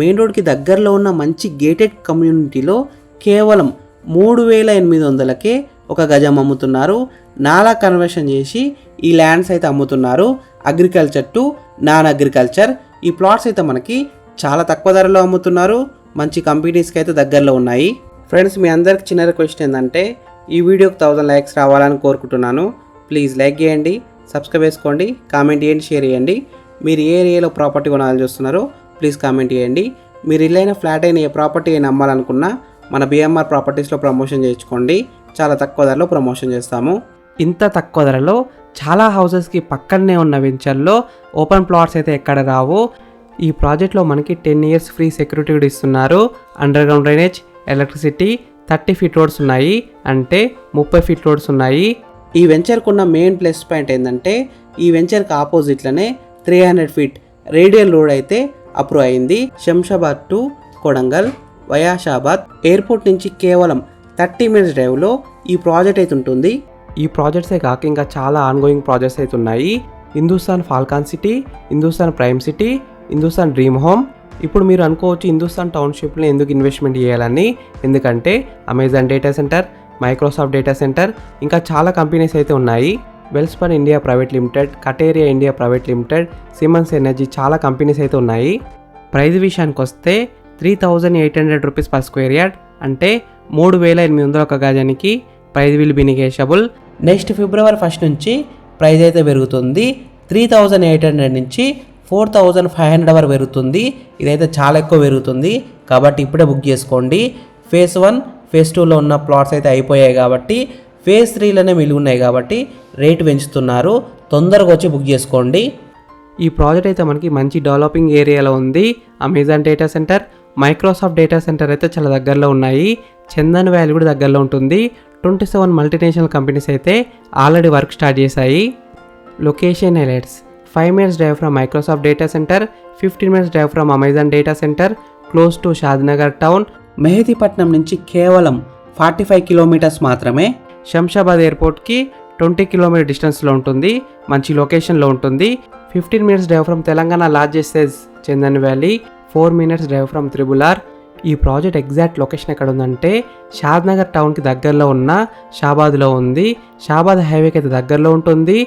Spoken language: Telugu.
మెయిన్ రోడ్కి దగ్గరలో ఉన్న మంచి గేటెడ్ కమ్యూనిటీలో కేవలం 3,800కే ఒక గజం అమ్ముతున్నారు. నాలా కన్వర్షన్ చేసి ఈ ల్యాండ్స్ అయితే అమ్ముతున్నారు. Agriculture to non agriculture. ఈ ప్లాట్స్ అయితే మనకి చాలా తక్కువ ధరలో అమ్ముతున్నారు. మంచి కంపెనీస్కి అయితే దగ్గరలో ఉన్నాయి. ఫ్రెండ్స్, మీ అందరికి చిన్న రిక్వెస్ట్ ఏంటంటే ఈ వీడియోకి 1000 లైక్స్ రావాలని కోరుకుంటున్నాను. ప్లీజ్ లైక్ చేయండి, సబ్స్క్రైబ్ చేసుకోండి, కామెంట్ చేయండి, షేర్ చేయండి. మీరు ఏ ఏరియాలో ప్రాపర్టీ కొనాలని చూస్తున్నారో ప్లీజ్ కామెంట్ చేయండి. మీరు ఇల్లైన ఫ్లాట్ అయిన ఏ ప్రాపర్టీ అయినా అమ్మాలనుకున్నా మన బిఎంఆర్ ప్రాపర్టీస్లో ప్రమోషన్ చేయించుకోండి. చాలా తక్కువ ధరలో ప్రమోషన్ చేస్తాము. ఇంత తక్కువ ధరలో చాలా హౌసెస్కి పక్కనే ఉన్న వెంచర్లో ఓపెన్ ప్లాట్స్ అయితే ఎక్కడ రావు. ఈ ప్రాజెక్ట్లో మనకి 10 years ఫ్రీ సెక్యూరిటీ కూడా ఇస్తున్నారు. Under ground drainage, electricity, 30 feet roads ఉన్నాయి, అంటే 30 feet రోడ్స్ ఉన్నాయి. ఈ వెంచర్కు ఉన్న మెయిన్ ప్లస్ పాయింట్ ఏంటంటే ఈ వెంచర్కి ఆపోజిట్లోనే 300 feet రేడియల్ రోడ్ అయితే అప్రూవ్ అయింది. Shamshabad to Kodangal via Shabad airport నుంచి కేవలం 30 minutes డ్రైవ్లో ఈ ప్రాజెక్ట్ అయితే ఉంటుంది. ఈ ప్రాజెక్ట్సే కాక ఇంకా చాలా ఆన్గోయింగ్ ప్రాజెక్ట్స్ అయితే ఉన్నాయి. Hindustan Falcon city, Hindustan prime city, Hindustan dream home. ఇప్పుడు మీరు అనుకోవచ్చు హిందుస్థాన్ టౌన్షిప్లో ఎందుకు ఇన్వెస్ట్మెంట్ చేయాలని. ఎందుకంటే Amazon data centre, Microsoft data centre, ఇంకా చాలా కంపెనీస్ అయితే ఉన్నాయి. Welspun India private limited, కటేరియా India private limited, Simmons energy, చాలా కంపెనీస్ అయితే ఉన్నాయి. ప్రైస్ విషయానికి వస్తే 3,800 rupees per square yard, అంటే 3,800 ఒక గజానికి. Price will be negotiable. Next February 1st నుంచి ప్రైస్ అయితే పెరుగుతుంది. 3,800 నుంచి 4,500 వరకు పెరుగుతుంది. ఇదైతే చాలా ఎక్కువ పెరుగుతుంది కాబట్టి ఇప్పుడే బుక్ చేసుకోండి. phase 1, phase 2లో ఉన్న ప్లాట్స్ అయితే అయిపోయాయి కాబట్టి phase 3లోనే మిగిలి ఉన్నాయి కాబట్టి రేట్ పెంచుతున్నారు. తొందరగా వచ్చి బుక్ చేసుకోండి. ఈ ప్రాజెక్ట్ అయితే మనకి మంచి డెవలపింగ్ ఏరియాలో ఉంది. Amazon data centre, Microsoft data centre అయితే చాలా దగ్గరలో ఉన్నాయి. చందన్ వ్యాలీ కూడా దగ్గరలో ఉంటుంది. 27 మల్టీనేషనల్ కంపెనీస్ అయితే ఆల్రెడీ వర్క్ స్టార్ట్ చేశాయి. Location highlights: 5 minutes drive from Microsoft data centre, 15 minutes drive from Amazon data centre, close to Shadnagar town. Mehdipatnam నుంచి కేవలం 45 kilometers మాత్రమే. శంషాబాద్ ఎయిర్పోర్ట్కి 20 kilometer డిస్టెన్స్లో ఉంటుంది. మంచి లొకేషన్లో ఉంటుంది. 15 minutes drive from Telangana largest Chandan valley, 4 minutes drive from triple R. ఈ ప్రాజెక్ట్ ఎగ్జాక్ట్ లొకేషన్ ఎక్కడ ఉందంటే షాద్నగర్ టౌన్కి దగ్గరలో ఉన్న షాబాద్లో ఉంది. షాబాద్ హైవేకి అయితే దగ్గరలో ఉంటుంది.